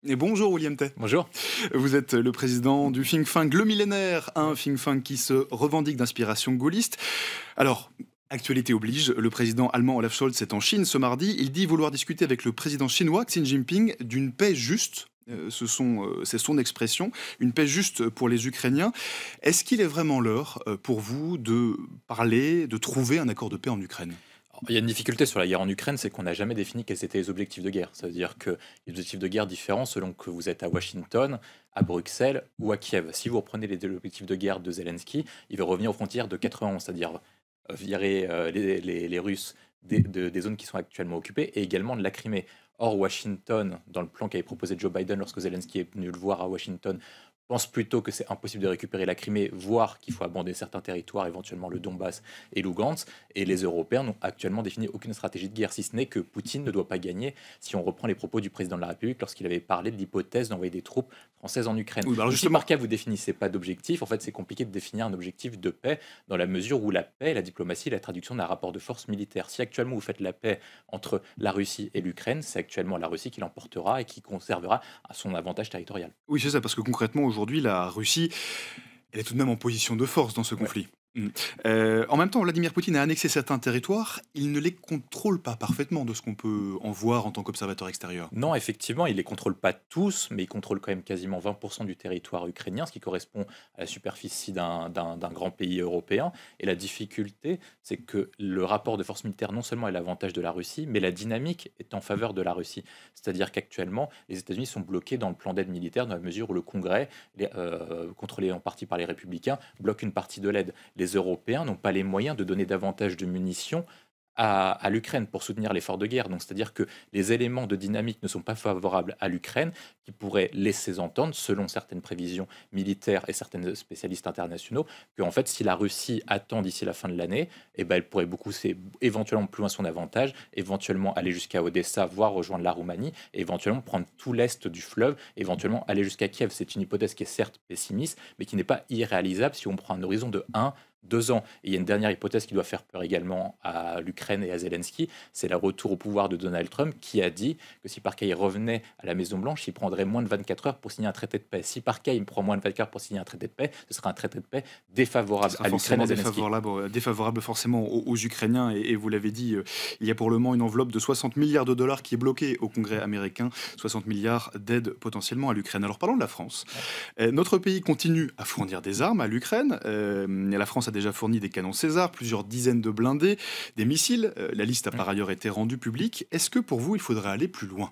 Et bonjour William Tay. Bonjour. Vous êtes le président du think tank Le Millénaire, un think tank qui se revendique d'inspiration gaulliste. Alors, actualité oblige, le président allemand Olaf Scholz est en Chine ce mardi. Il dit vouloir discuter avec le président chinois Xi Jinping d'une paix juste. C'est son expression, une paix juste pour les Ukrainiens. Est-ce qu'il est vraiment l'heure pour vous de parler, de trouver un accord de paix en Ukraine ? Il y a une difficulté sur la guerre en Ukraine, c'est qu'on n'a jamais défini quels étaient les objectifs de guerre. Ça veut dire que les objectifs de guerre différents selon que vous êtes à Washington, à Bruxelles ou à Kiev. Si vous reprenez les objectifs de guerre de Zelensky, il va revenir aux frontières de 91, c'est-à-dire virer les Russes des zones qui sont actuellement occupées et également de la Crimée. Or, Washington, dans le plan qu'avait proposé Joe Biden lorsque Zelensky est venu le voir à Washington, pense plutôt que c'est impossible de récupérer la Crimée, voire qu'il faut abandonner certains territoires, éventuellement le Donbass et Lugansk. Et les Européens n'ont actuellement défini aucune stratégie de guerre, si ce n'est que Poutine ne doit pas gagner, si on reprend les propos du président de la République lorsqu'il avait parlé de l'hypothèse d'envoyer des troupes françaises en Ukraine. Oui, alors Si par cas vous définissez pas d'objectif, en fait c'est compliqué de définir un objectif de paix dans la mesure où la paix, la diplomatie, la traduction d'un rapport de force militaire. Si actuellement vous faites la paix entre la Russie et l'Ukraine, c'est actuellement la Russie qui l'emportera et qui conservera son avantage territorial. Oui, c'est ça, parce que concrètement, aujourd'hui, la Russie, elle est tout de même en position de force dans ce Ouais. conflit. En même temps, Vladimir Poutine a annexé certains territoires. Il ne les contrôle pas parfaitement de ce qu'on peut en voir en tant qu'observateur extérieur. Non, effectivement, il ne les contrôle pas tous, mais il contrôle quand même quasiment 20% du territoire ukrainien, ce qui correspond à la superficie d'un grand pays européen. Et la difficulté, c'est que le rapport de force militaire, non seulement est l'avantage de la Russie, mais la dynamique est en faveur de la Russie. C'est-à-dire qu'actuellement, les États-Unis sont bloqués dans le plan d'aide militaire, dans la mesure où le Congrès, contrôlé en partie par les républicains, bloque une partie de l'aide. Les Européens n'ont pas les moyens de donner davantage de munitions à l'Ukraine pour soutenir l'effort de guerre. Donc, c'est-à-dire que les éléments de dynamique ne sont pas favorables à l'Ukraine, qui pourraient laisser entendre, selon certaines prévisions militaires et certains spécialistes internationaux, que en fait, si la Russie attend d'ici la fin de l'année, eh ben, elle pourrait beaucoup, éventuellement plus loin son avantage, éventuellement aller jusqu'à Odessa, voire rejoindre la Roumanie, et éventuellement prendre tout l'est du fleuve, éventuellement aller jusqu'à Kiev. C'est une hypothèse qui est certes pessimiste, mais qui n'est pas irréalisable si on prend un horizon de 1-2 ans. Et il y a une dernière hypothèse qui doit faire peur également à l'Ukraine et à Zelensky, c'est le retour au pouvoir de Donald Trump qui a dit que si par cas il revenait à la Maison-Blanche, il prendrait moins de 24 heures pour signer un traité de paix. Si par cas il prend moins de 24 heures pour signer un traité de paix, ce sera un traité de paix défavorable à l'Ukraine et à Zelensky. Défavorable forcément aux Ukrainiens. Et vous l'avez dit, il y a pour le moment une enveloppe de 60 milliards de dollars qui est bloquée au Congrès américain. 60 milliards d'aides potentiellement à l'Ukraine. Alors parlons de la France. Notre pays continue à fournir des armes à l'Ukraine. La France a déjà fourni des canons César, plusieurs dizaines de blindés, des missiles. La liste a par ailleurs été rendue publique. Est-ce que pour vous, il faudrait aller plus loin ?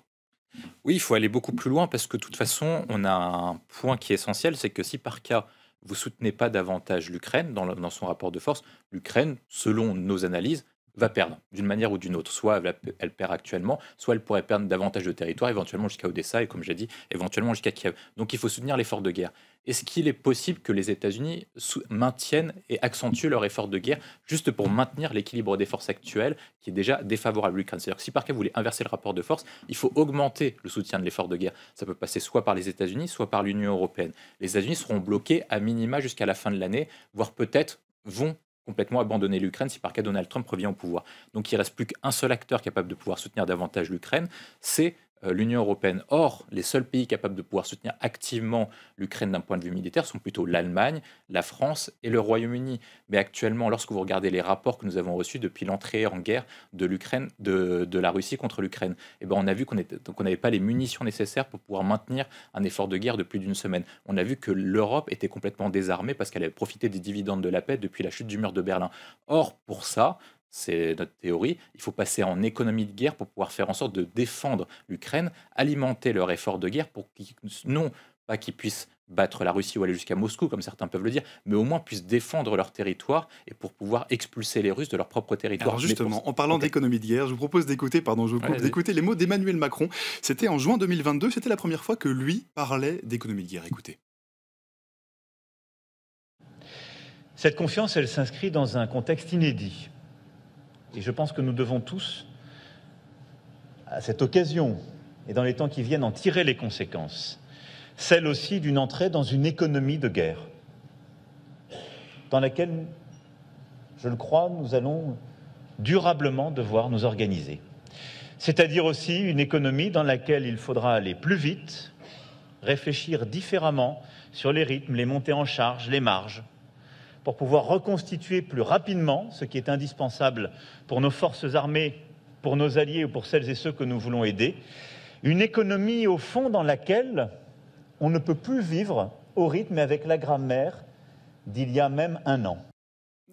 Oui, il faut aller beaucoup plus loin parce que de toute façon, on a un point qui est essentiel, c'est que si par cas vous soutenez pas davantage l'Ukraine dans son rapport de force, l'Ukraine, selon nos analyses, va perdre d'une manière ou d'une autre. Soit elle perd actuellement, soit elle pourrait perdre davantage de territoire, éventuellement jusqu'à Odessa et comme j'ai dit, éventuellement jusqu'à Kiev. Donc il faut soutenir l'effort de guerre. Est-ce qu'il est possible que les États-Unis maintiennent et accentuent leur effort de guerre juste pour maintenir l'équilibre des forces actuelles qui est déjà défavorable à l'Ukraine? C'est-à-dire que si par cas vous voulez inverser le rapport de force, il faut augmenter le soutien de l'effort de guerre. Ça peut passer soit par les États-Unis, soit par l'Union européenne. Les États-Unis seront bloqués à minima jusqu'à la fin de l'année, voire peut-être vont complètement abandonner l'Ukraine si par cas Donald Trump revient au pouvoir. Donc il ne reste plus qu'un seul acteur capable de pouvoir soutenir davantage l'Ukraine, c'est l'Union européenne. Or, les seuls pays capables de pouvoir soutenir activement l'Ukraine d'un point de vue militaire sont plutôt l'Allemagne, la France et le Royaume-Uni. Mais actuellement, lorsque vous regardez les rapports que nous avons reçus depuis l'entrée en guerre de l'Ukraine, de la Russie contre l'Ukraine, eh ben on a vu qu'on n'avait pas les munitions nécessaires pour pouvoir maintenir un effort de guerre de plus d'une semaine. On a vu que l'Europe était complètement désarmée parce qu'elle avait profité des dividendes de la paix depuis la chute du mur de Berlin. Or, pour ça, c'est notre théorie, il faut passer en économie de guerre pour pouvoir faire en sorte de défendre l'Ukraine, alimenter leur effort de guerre pour qu'ils, non pas qu'ils puissent battre la Russie ou aller jusqu'à Moscou, comme certains peuvent le dire, mais au moins puissent défendre leur territoire et pour pouvoir expulser les Russes de leur propre territoire. Alors justement, en parlant d'économie de guerre, je vous propose d'écouter, d'écouter les mots d'Emmanuel Macron. C'était en juin 2022, c'était la première fois que lui parlait d'économie de guerre. Écoutez. Cette confiance, elle s'inscrit dans un contexte inédit. Et je pense que nous devons tous, à cette occasion et dans les temps qui viennent, en tirer les conséquences. Celle aussi d'une entrée dans une économie de guerre, dans laquelle, je le crois, nous allons durablement devoir nous organiser. C'est-à-dire aussi une économie dans laquelle il faudra aller plus vite, réfléchir différemment sur les rythmes, les montées en charge, les marges, pour pouvoir reconstituer plus rapidement ce qui est indispensable pour nos forces armées, pour nos alliés ou pour celles et ceux que nous voulons aider. Une économie, au fond, dans laquelle on ne peut plus vivre au rythme et avec la grammaire d'il y a même un an.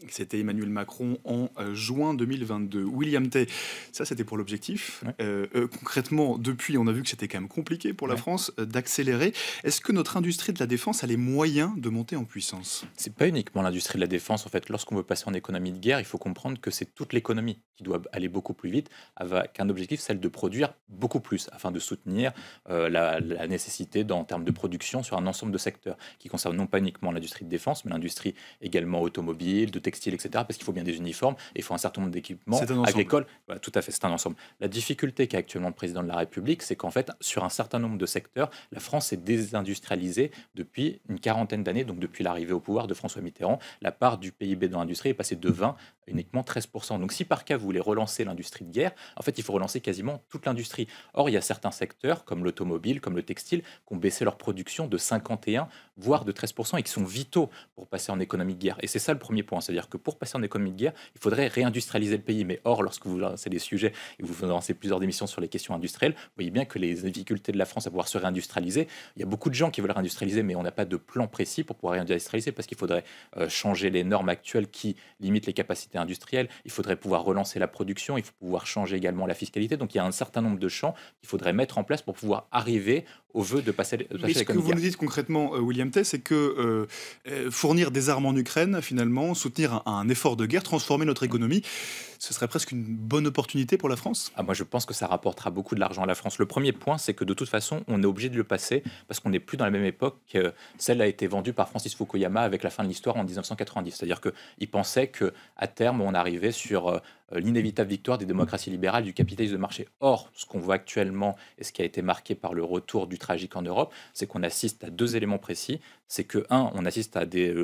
C'était Emmanuel Macron en juin 2022. William Tay, ça c'était pour l'objectif. Ouais. Concrètement, depuis, on a vu que c'était quand même compliqué pour la France d'accélérer. Est-ce que notre industrie de la défense a les moyens de monter en puissance ? C'est pas uniquement l'industrie de la défense. En fait, lorsqu'on veut passer en économie de guerre, il faut comprendre que c'est toute l'économie qui doit aller beaucoup plus vite, avec un objectif, celle de produire beaucoup plus, afin de soutenir la nécessité en termes de production sur un ensemble de secteurs qui concernent non pas uniquement l'industrie de défense, mais l'industrie également automobile, de textile, etc. Parce qu'il faut bien des uniformes et il faut un certain nombre d'équipements agricoles. Voilà, tout à fait, c'est un ensemble. La difficulté qu'a actuellement le président de la République, c'est qu'en fait, sur un certain nombre de secteurs, la France s'est désindustrialisée depuis une quarantaine d'années, donc depuis l'arrivée au pouvoir de François Mitterrand. La part du PIB dans l'industrie est passée de 20 à uniquement 13%. Donc si par cas vous voulez relancer l'industrie de guerre, en fait, il faut relancer quasiment toute l'industrie. Or, il y a certains secteurs, comme l'automobile, comme le textile, qui ont baissé leur production de 51, voire de 13%, et qui sont vitaux pour passer en économie de guerre. Et c'est ça le premier point, c'est-à-dire que pour passer en économie de guerre, il faudrait réindustrialiser le pays. Mais or, lorsque vous lancez des sujets et vous lancez plusieurs émissions sur les questions industrielles, vous voyez bien que les difficultés de la France à pouvoir se réindustrialiser, il y a beaucoup de gens qui veulent réindustrialiser, mais on n'a pas de plan précis pour pouvoir réindustrialiser, parce qu'il faudrait changer les normes actuelles qui limitent les capacités industrielles, il faudrait pouvoir relancer la production, il faut pouvoir changer également la fiscalité. Donc il y a un certain nombre de champs qu'il faudrait mettre en place pour pouvoir arriver au vœu de passer Mais ce que vous nous dites concrètement, William Tay, c'est que fournir des armes en Ukraine, finalement, soutenir un effort de guerre, transformer notre économie, ce serait presque une bonne opportunité pour la France ? Moi, je pense que ça rapportera beaucoup de l'argent à la France. Le premier point, c'est que de toute façon, on est obligé de le passer parce qu'on n'est plus dans la même époque que celle a été vendue par Francis Fukuyama avec la fin de l'histoire en 1990. C'est-à-dire qu'il pensait qu'à terme, on arrivait sur l'inévitable victoire des démocraties libérales du capitalisme de marché. Or, ce qu'on voit actuellement et ce qui a été marqué par le retour du tragique en Europe, c'est qu'on assiste à deux éléments précis. C'est que, on assiste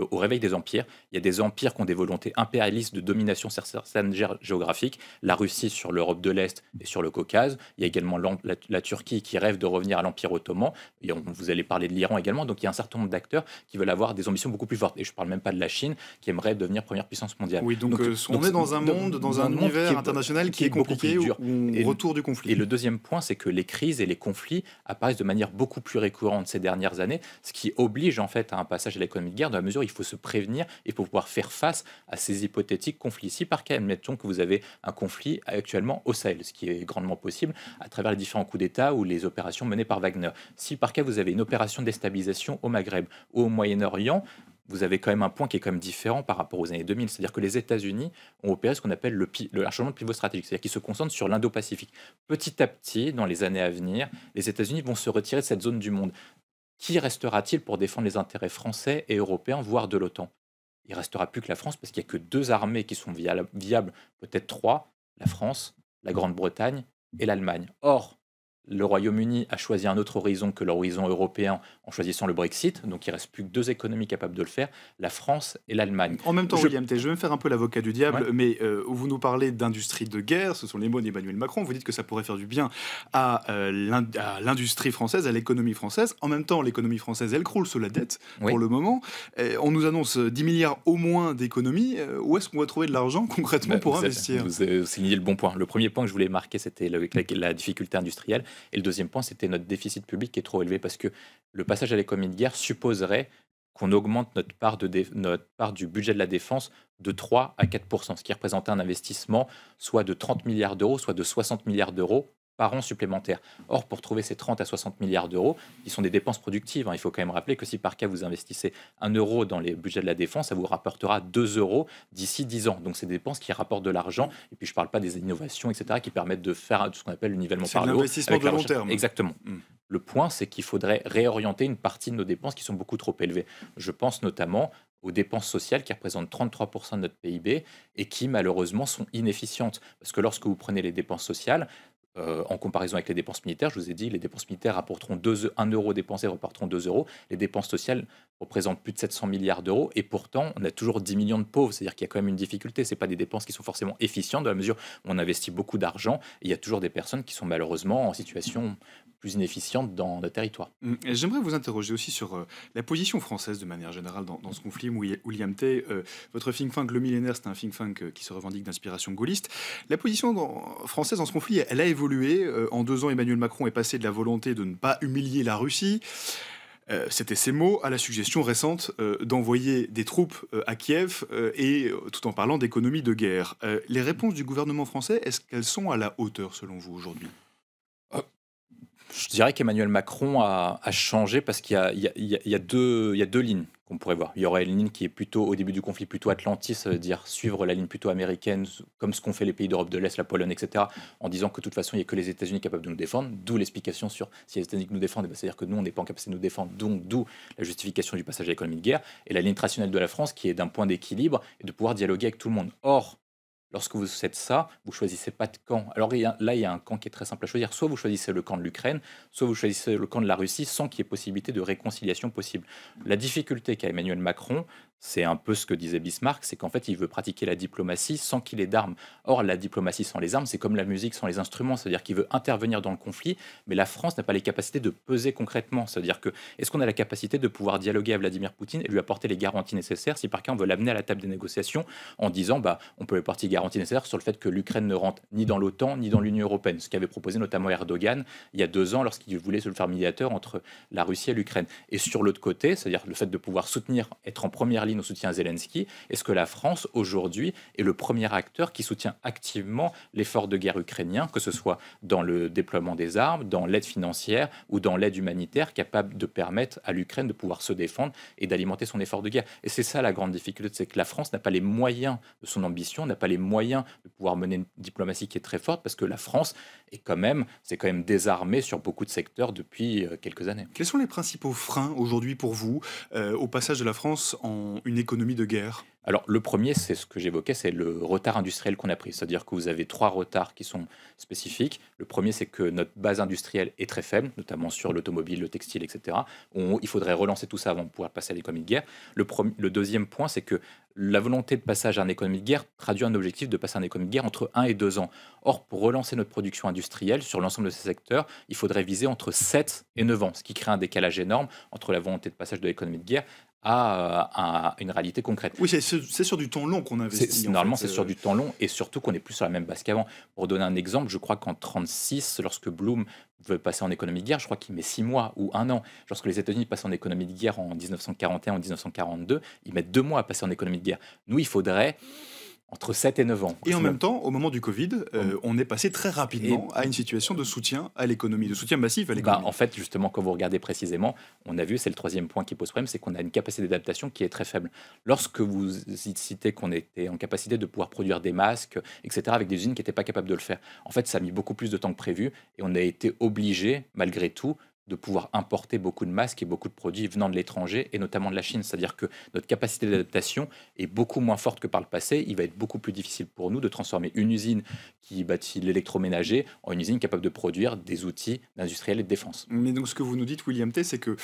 au réveil des empires. Il y a des empires qui ont des volontés impérialistes de domination sur certaines géographiques. La Russie sur l'Europe de l'Est et sur le Caucase. Il y a également la Turquie qui rêve de revenir à l'Empire ottoman. Et vous allez parler de l'Iran également. Donc il y a un certain nombre d'acteurs qui veulent avoir des ambitions beaucoup plus fortes. Et je ne parle même pas de la Chine qui aimerait devenir première puissance mondiale. Oui, donc on est dans un monde, dans un univers international qui est compliqué, où on retourne du conflit. Et le deuxième point, c'est que les crises et les conflits apparaissent de manière beaucoup plus récurrente ces dernières années, ce qui oblige en fait à un passage à l'économie de guerre, dans la mesure où il faut se prévenir et pour pouvoir faire face à ces hypothétiques conflits. Si par cas, admettons que vous avez un conflit actuellement au Sahel, ce qui est grandement possible à travers les différents coups d'État ou les opérations menées par Wagner. Si par cas, vous avez une opération de déstabilisation au Maghreb ou au Moyen-Orient, vous avez quand même un point qui est quand même différent par rapport aux années 2000. C'est-à-dire que les États-Unis ont opéré ce qu'on appelle le changement de pivot stratégique, c'est-à-dire qu'ils se concentrent sur l'Indo-Pacifique. Petit à petit, dans les années à venir, les États-Unis vont se retirer de cette zone du monde. Qui restera-t-il pour défendre les intérêts français et européens, voire de l'OTAN ? Il ne restera plus que la France, parce qu'il n'y a que deux armées qui sont viables, peut-être trois, la France, la Grande-Bretagne et l'Allemagne. Or, le Royaume-Uni a choisi un autre horizon que l'horizon européen en choisissant le Brexit, donc il ne reste plus que deux économies capables de le faire, la France et l'Allemagne. En même temps, William Tay, je vais me faire un peu l'avocat du diable, mais vous nous parlez d'industrie de guerre, ce sont les mots d'Emmanuel Macron, vous dites que ça pourrait faire du bien à l'industrie française, à l'économie française. En même temps, l'économie française, elle croule sous la dette pour le moment. On nous annonce 10 milliards au moins d'économies. Où est-ce qu'on va trouver de l'argent concrètement pour investir ? Vous avez souligné le bon point. Le premier point que je voulais marquer, c'était la difficulté industrielle. Et le deuxième point, c'était notre déficit public qui est trop élevé, parce que le passage à l'économie de guerre supposerait qu'on augmente notre part du budget de la défense de 3 à 4%, ce qui représentait un investissement soit de 30 milliards d'euros, soit de 60 milliards d'euros par an supplémentaire. Or, pour trouver ces 30 à 60 milliards d'euros, qui sont des dépenses productives, il faut quand même rappeler que si par cas vous investissez 1 euro dans les budgets de la défense, ça vous rapportera 2 euros d'ici 10 ans. Donc c'est des dépenses qui rapportent de l'argent. Et puis je ne parle pas des innovations, etc., qui permettent de faire ce qu'on appelle le nivellement par le haut. C'est l'investissement de long terme. Exactement. Le point, c'est qu'il faudrait réorienter une partie de nos dépenses qui sont beaucoup trop élevées. Je pense notamment aux dépenses sociales qui représentent 33% de notre PIB et qui malheureusement sont inefficientes. Parce que lorsque vous prenez les dépenses sociales, en comparaison avec les dépenses militaires. Je vous ai dit, les dépenses militaires rapporteront 1 euro dépensé, repartiront 2 euros. Les dépenses sociales représentent plus de 700 milliards d'euros. Et pourtant, on a toujours 10 millions de pauvres. C'est-à-dire qu'il y a quand même une difficulté. Ce n'est pas des dépenses qui sont forcément efficientes dans la mesure où on investit beaucoup d'argent. Et il y a toujours des personnes qui sont malheureusement en situation plus inefficiente dans le territoire. Et j'aimerais vous interroger aussi sur la position française de manière générale dans ce conflit. William Tay, votre think tank Le Millénaire, c'est un think tank qui se revendique d'inspiration gaulliste. La position française dans ce conflit, elle a évolué. En 2 ans, Emmanuel Macron est passé de la volonté de ne pas humilier la Russie, c'était ces mots, à la suggestion récente d'envoyer des troupes à Kiev et tout en parlant d'économie de guerre. Les réponses du gouvernement français, est-ce qu'elles sont à la hauteur selon vous aujourd'hui ? Je dirais qu'Emmanuel Macron a changé parce qu'il y a deux lignes qu'on pourrait voir. Il y aurait une ligne qui est plutôt, au début du conflit, plutôt atlantiste, ça veut dire suivre la ligne plutôt américaine, comme ce qu'ont fait les pays d'Europe de l'Est, la Pologne, etc., en disant que de toute façon, il n'y a que les États-Unis capables de nous défendre, d'où l'explication sur si les États-Unis nous défendent, c'est-à-dire que nous, on n'est pas en capacité de nous défendre, donc d'où la justification du passage à l'économie de guerre, et la ligne traditionnelle de la France qui est d'un point d'équilibre et de pouvoir dialoguer avec tout le monde. Or, lorsque vous faites ça, vous choisissez pas de camp. Alors il y a un camp qui est très simple à choisir. Soit vous choisissez le camp de l'Ukraine, soit vous choisissez le camp de la Russie sans qu'il y ait possibilité de réconciliation possible. La difficulté qu'a Emmanuel Macron, c'est un peu ce que disait Bismarck, c'est qu'en fait il veut pratiquer la diplomatie sans qu'il ait d'armes. Or la diplomatie sans les armes, c'est comme la musique sans les instruments, c'est-à-dire qu'il veut intervenir dans le conflit, mais la France n'a pas les capacités de peser concrètement. C'est-à-dire que est-ce qu'on a la capacité de pouvoir dialoguer à Vladimir Poutine et lui apporter les garanties nécessaires si par cas on veut l'amener à la table des négociations en disant on peut apporter garanties nécessaires sur le fait que l'Ukraine ne rentre ni dans l'OTAN ni dans l'Union européenne, ce qu'avait proposé notamment Erdogan il y a 2 ans lorsqu'il voulait se le faire médiateur entre la Russie et l'Ukraine. Et sur l'autre côté, c'est-à-dire le fait de pouvoir soutenir, être en première ligne au soutien à Zelensky, est-ce que la France aujourd'hui est le premier acteur qui soutient activement l'effort de guerre ukrainien, que ce soit dans le déploiement des armes, dans l'aide financière ou dans l'aide humanitaire capable de permettre à l'Ukraine de pouvoir se défendre et d'alimenter son effort de guerre. Et c'est ça la grande difficulté, c'est que la France n'a pas les moyens de son ambition, n'a pas les moyens de pouvoir mener une diplomatie qui est très forte parce que la France s'est quand même désarmée sur beaucoup de secteurs depuis quelques années. Quels sont les principaux freins aujourd'hui pour vous au passage de la France en une économie de guerre ? Alors le premier, c'est ce que j'évoquais, c'est le retard industriel qu'on a pris. C'est-à-dire que vous avez 3 retards qui sont spécifiques. Le premier, c'est que notre base industrielle est très faible, notamment sur l'automobile, le textile, etc. Il faudrait relancer tout ça avant de pouvoir passer à l'économie de guerre. Le deuxième point, c'est que la volonté de passage à une économie de guerre traduit un objectif de passer à une économie de guerre entre 1 et 2 ans. Or, pour relancer notre production industrielle sur l'ensemble de ces secteurs, il faudrait viser entre 7 et 9 ans, ce qui crée un décalage énorme entre la volonté de passage de l'économie de guerre à une réalité concrète. Oui, c'est sur du temps long qu'on investit. Normalement, c'est sur du temps long et surtout qu'on n'est plus sur la même base qu'avant. Pour donner un exemple, je crois qu'en 1936, lorsque Bloom veut passer en économie de guerre, je crois qu'il met 6 mois ou 1 an. Lorsque les États-Unis passent en économie de guerre en 1941 ou 1942, ils mettent 2 mois à passer en économie de guerre. Nous, il faudrait entre 7 et 9 ans. Et en même temps, au moment du Covid, on est passé très rapidement à une situation de soutien à l'économie, de soutien massif à l'économie. En fait, justement, quand vous regardez précisément, on a vu, c'est le troisième point qui pose problème, c'est qu'on a une capacité d'adaptation qui est très faible. Lorsque vous citez qu'on était en capacité de pouvoir produire des masques, etc., avec des usines qui n'étaient pas capables de le faire, en fait, ça a mis beaucoup plus de temps que prévu et on a été obligé, malgré tout, de pouvoir importer beaucoup de masques et beaucoup de produits venant de l'étranger et notamment de la Chine. C'est-à-dire que notre capacité d'adaptation est beaucoup moins forte que par le passé. Il va être beaucoup plus difficile pour nous de transformer une usine qui bâtit l'électroménager en une usine capable de produire des outils d'industriels et de défense. Mais donc ce que vous nous dites, William Tay, c'est que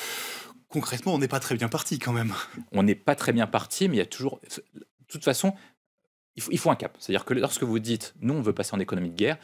concrètement, on n'est pas très bien parti quand même. On n'est pas très bien parti, mais il y a toujours... De toute façon, il faut un cap. C'est-à-dire que lorsque vous dites « nous, on veut passer en économie de guerre »,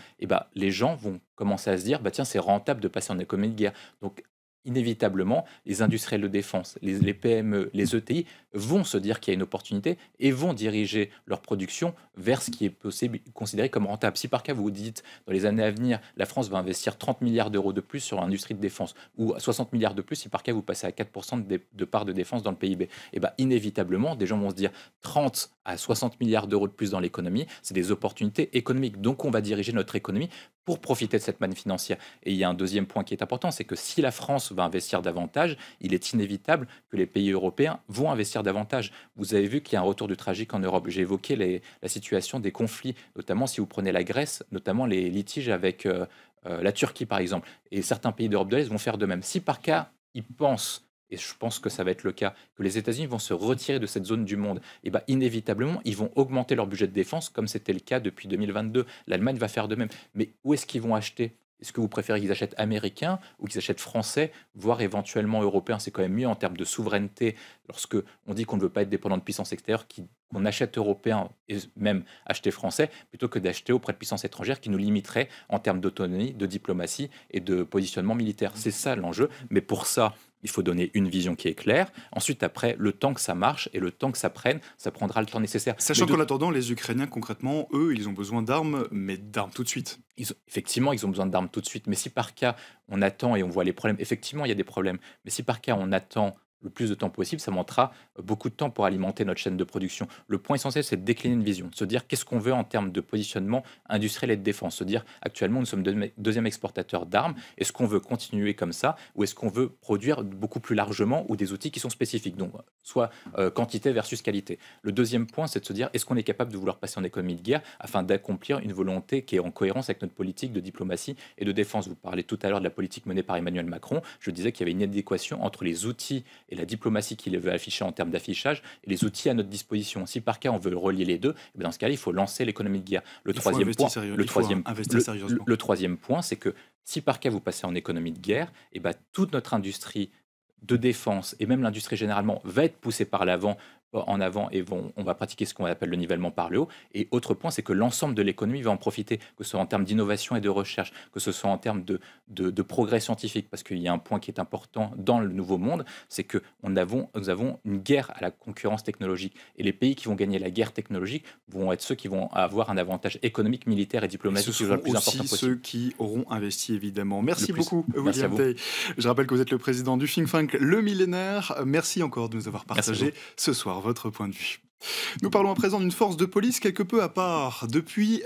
les gens vont commencer à se dire « tiens, c'est rentable de passer en économie de guerre ». Donc, inévitablement, les industriels de défense, les PME, les ETI vont se dire qu'il y a une opportunité et vont diriger leur production vers ce qui est possible, considéré comme rentable. Si par cas vous vous dites, dans les années à venir, la France va investir 30 milliards d'euros de plus sur l'industrie de défense ou 60 milliards de plus, si par cas vous passez à 4% de part de défense dans le PIB, inévitablement, des gens vont se dire 30 à 60 milliards d'euros de plus dans l'économie, c'est des opportunités économiques. Donc on va diriger notre économie pour profiter de cette manne financière. Et il y a un deuxième point qui est important, c'est que si la France va investir davantage, il est inévitable que les pays européens vont investir davantage. Vous avez vu qu'il y a un retour du tragique en Europe. J'ai évoqué la situation des conflits, notamment si vous prenez la Grèce, notamment les litiges avec la Turquie par exemple. Et certains pays d'Europe de l'Est vont faire de même. Si par cas, ils pensent et je pense que ça va être le cas, que les États-Unis vont se retirer de cette zone du monde, et ben inévitablement, ils vont augmenter leur budget de défense, comme c'était le cas depuis 2022. L'Allemagne va faire de même. Mais où est-ce qu'ils vont acheter? Est-ce que vous préférez qu'ils achètent américains ou qu'ils achètent français, voire éventuellement européens? C'est quand même mieux en termes de souveraineté. Lorsque on dit qu'on ne veut pas être dépendant de puissances extérieures, qu'on achète européen et même acheter français, plutôt que d'acheter auprès de puissances étrangères qui nous limiteraient en termes d'autonomie, de diplomatie et de positionnement militaire. C'est ça l'enjeu. Mais pour ça, il faut donner une vision qui est claire. Ensuite, après, le temps que ça marche et le temps que ça prenne, ça prendra le temps nécessaire. Sachant qu'en attendant, les Ukrainiens, concrètement, eux, ils ont besoin d'armes, mais d'armes tout de suite. Effectivement, ils ont besoin d'armes tout de suite. Mais si par cas, on attend et on voit les problèmes, effectivement, il y a des problèmes. Mais si par cas, on attend le plus de temps possible, ça montrera beaucoup de temps pour alimenter notre chaîne de production. Le point essentiel, c'est de décliner une vision, de se dire qu'est-ce qu'on veut en termes de positionnement industriel et de défense, se dire actuellement nous sommes deuxième exportateur d'armes, est-ce qu'on veut continuer comme ça ou est-ce qu'on veut produire beaucoup plus largement ou des outils qui sont spécifiques, donc soit quantité versus qualité. Le deuxième point, c'est de se dire est-ce qu'on est capable de vouloir passer en économie de guerre afin d'accomplir une volonté qui est en cohérence avec notre politique de diplomatie et de défense. Vous parlez tout à l'heure de la politique menée par Emmanuel Macron, je disais qu'il y avait une adéquation entre les outils et la diplomatie qu'il veut afficher en termes d'affichage et les outils à notre disposition. Si par cas on veut relier les deux, dans ce cas-là, il faut lancer l'économie de guerre. Le troisième point, c'est que si par cas vous passez en économie de guerre, et toute notre industrie de défense et même l'industrie généralement va être poussée par en avant et on va pratiquer ce qu'on appelle le nivellement par le haut. Et autre point, c'est que l'ensemble de l'économie va en profiter, que ce soit en termes d'innovation et de recherche, que ce soit en termes de progrès scientifique, parce qu'il y a un point qui est important dans le nouveau monde, c'est que nous avons une guerre à la concurrence technologique. Et les pays qui vont gagner la guerre technologique vont être ceux qui vont avoir un avantage économique, militaire et diplomatique. Ce seront le plus important possible. Ceux qui auront investi, évidemment. Merci beaucoup, William Tay. Je rappelle que vous êtes le président du think tank Le Millénaire. Merci encore de nous avoir partagé ce soir votre point de vue. Nous parlons à présent d'une force de police quelque peu à part. Depuis